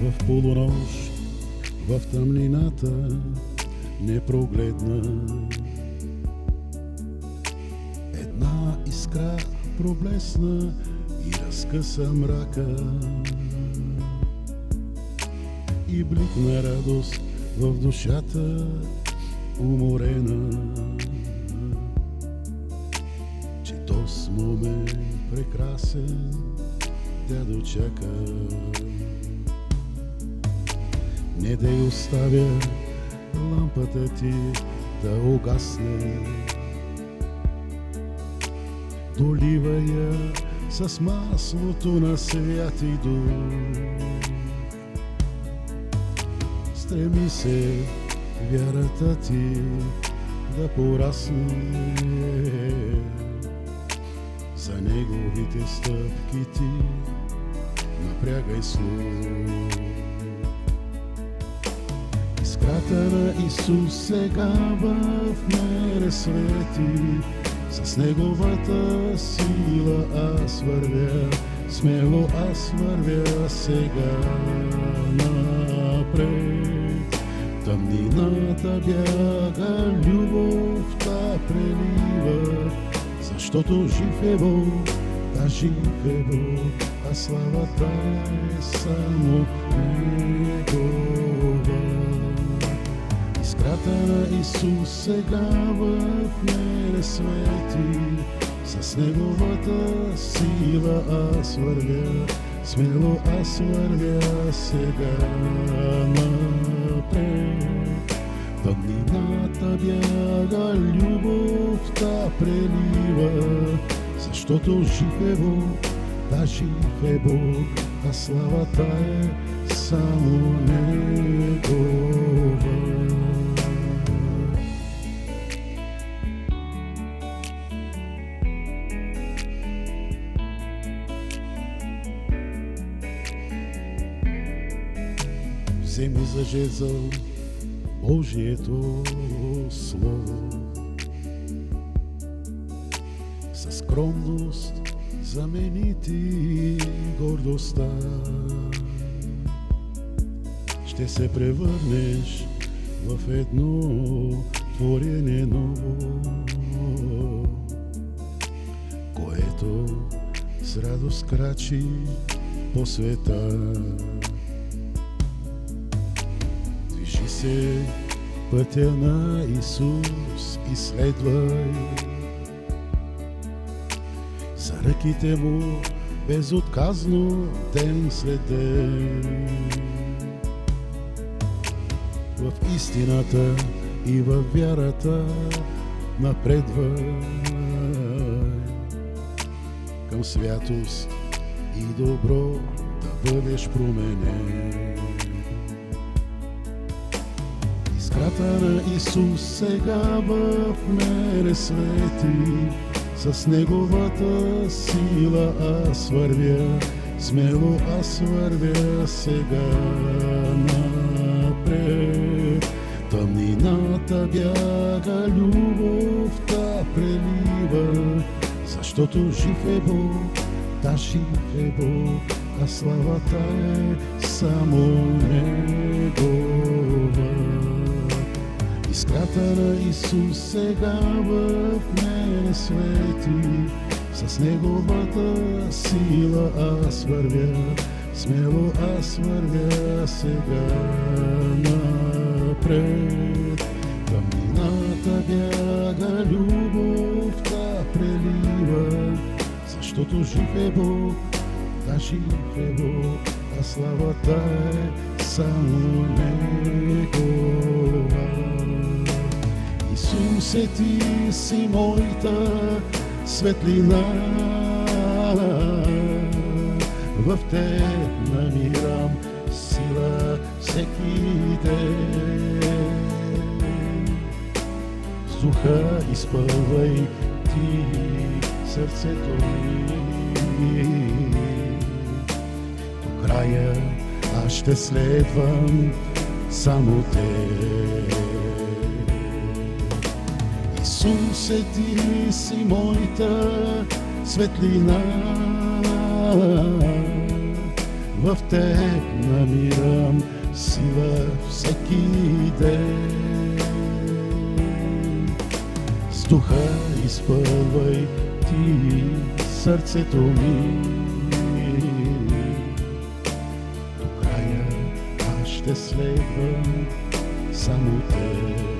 В полунощ, в тъмнината не прогледна една искра проблесна и разкъса мрака и бликна радост в душата уморена, че тос момент прекрасен да дочака. Не да й оставя лампата ти да угасне, долива я с маслото на святи дух. Стреми се вярата ти да порасне, за неговите стъпки ти напрягай слух. Искрата на Исус сега в мене свети, с неговата сила аз вървя, смело аз вървя сега напред. Тъмнината бяга, любовта прелива, защото жив е Бог, да жив е Бог, а славата е само Негова. Искрата на Исус сега в мене свети, с неговата сила аз вървя, смело аз вървя сега напред. Тъмнината бяга, любовта прелива, защото жив е Бог, да жив е Бог, а славата е само Негова. Вземи за жезъл Божието Слово, със скромност замени ти гордостта. Ще се превърнеш в едно творение ново, което с радост крачи по света. Движи се пътя на Исус и следвай за ръките му безотказно ден след ден. В истината и във вярата напредвай към святост и добро да бъдеш променен. Искрата на Исус сега в мене свети, с неговата сила аз вървя, смело аз вървя сега напред. Тъмнината бяга, любовта прелива, защото жив е Бог, да жив е Бог, а славата е само Негова. Искрата на Исус сега в мене свети, с неговата сила аз вървя, смело аз вървя сега напред. Тъмнината бяга, любовта прелива, защото жив е Бог, да жив е Бог, а славата е само Негова. Исусе, ти си моята светлина, в теб намирам сила всеки ден. С духа изпълвай ти сърцето ми, до края аз ще следвам само теб. Исусе, ти си моята светлина, в теб намирам сила всеки ден. С духа изпълвай ти сърцето ми, до края аз ще следвам само теб.